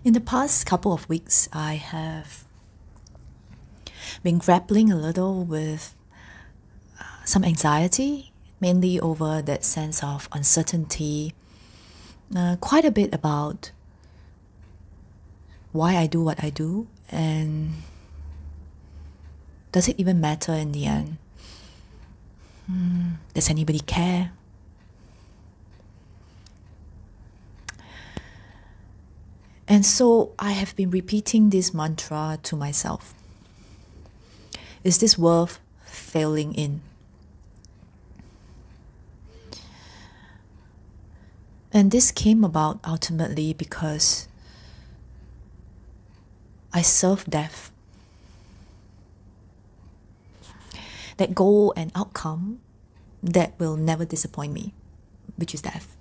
In the past couple of weeks, I have been grappling a little with some anxiety, mainly over that sense of uncertainty, quite a bit about why I do what I do, and does it even matter in the end? Does anybody care? And so I have been repeating this mantra to myself. Is this worth failing in? And this came about ultimately because I serve death. That goal and outcome that will never disappoint me, which is death.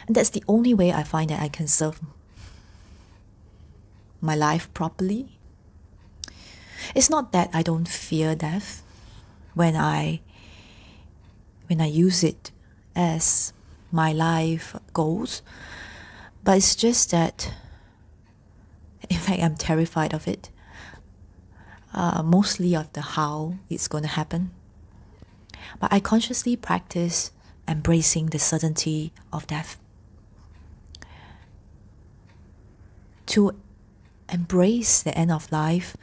And that's the only way I find that I can serve my life properly. It's not that I don't fear death when I use it as my life goals, but it's just that, in fact, I'm terrified of it. Mostly of the how it's going to happen. But I consciously practice embracing the certainty of death. To embrace the end of life,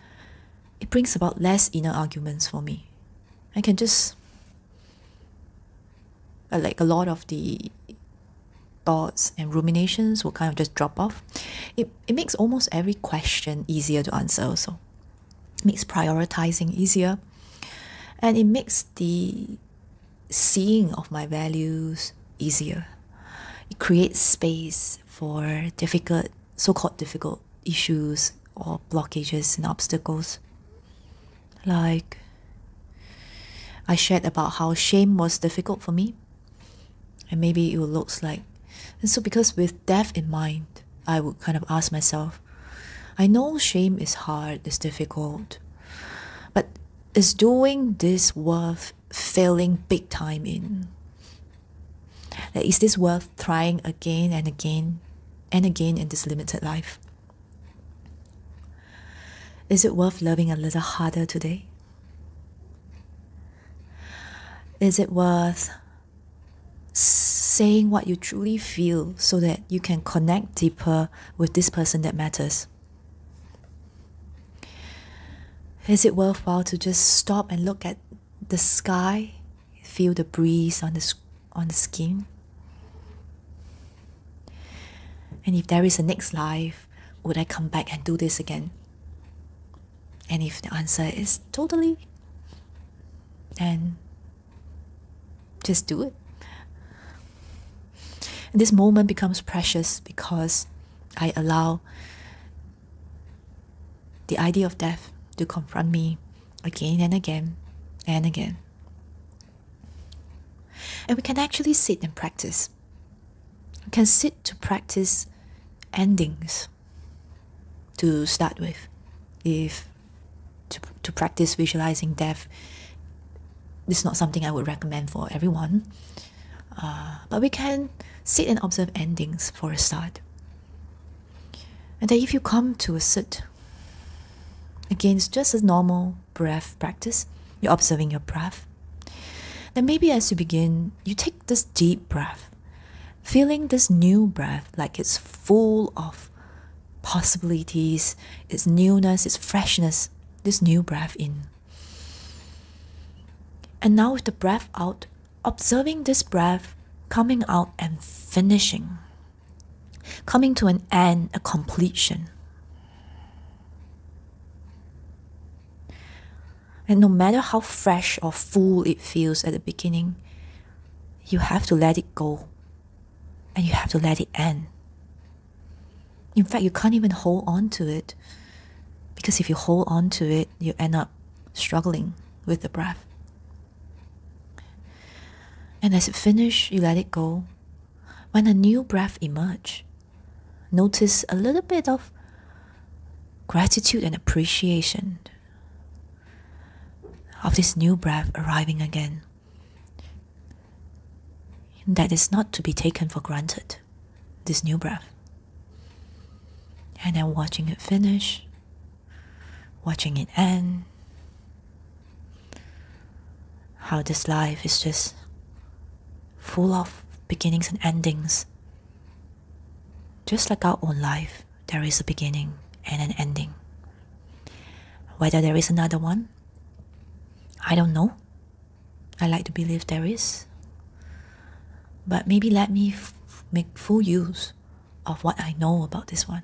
it brings about less inner arguments for me. I can just, like a lot of the thoughts and ruminations will kind of just drop off. It makes almost every question easier to answer also. It makes prioritizing easier. And it makes the seeing of my values easier. It creates space for so-called difficult issues or blockages and obstacles. Like, I shared about how shame was difficult for me, and maybe it looks like. And so because with death in mind, I would kind of ask myself, I know shame is hard, it's difficult, but is doing this worth failing big time in? Like, is this worth trying again and again and again in this limited life? Is it worth loving a little harder today? Is it worth saying what you truly feel so that you can connect deeper with this person that matters? Is it worthwhile to just stop and look at the sky, feel the breeze on the skin? And if there is a next life, would I come back and do this again? And if the answer is totally, then just do it. And this moment becomes precious because I allow the idea of death to confront me again and again and again. And we can actually sit and practice. We can sit to practice endings to start with. If to practice visualizing death, this is not something I would recommend for everyone. But we can sit and observe endings for a start. And then if you come to a sit, again, it's just a normal breath practice. You're observing your breath. Then maybe as you begin, you take this deep breath, feeling this new breath like it's full of possibilities, its newness, its freshness, this new breath in. And now with the breath out, observing this breath coming out and finishing, coming to an end, a completion. And no matter how fresh or full it feels at the beginning, you have to let it go and you have to let it end. In fact, you can't even hold on to it, because if you hold on to it, you end up struggling with the breath. And as it finishes, you let it go. When a new breath emerges, notice a little bit of gratitude and appreciation of this new breath arriving again. That is not to be taken for granted, this new breath. and then watching it finish, watching it end. How this life is just full of beginnings and endings. Just like our own life, there is a beginning and an ending. Whether there is another one, I don't know. I like to believe there is. But maybe let me make full use of what I know about this one.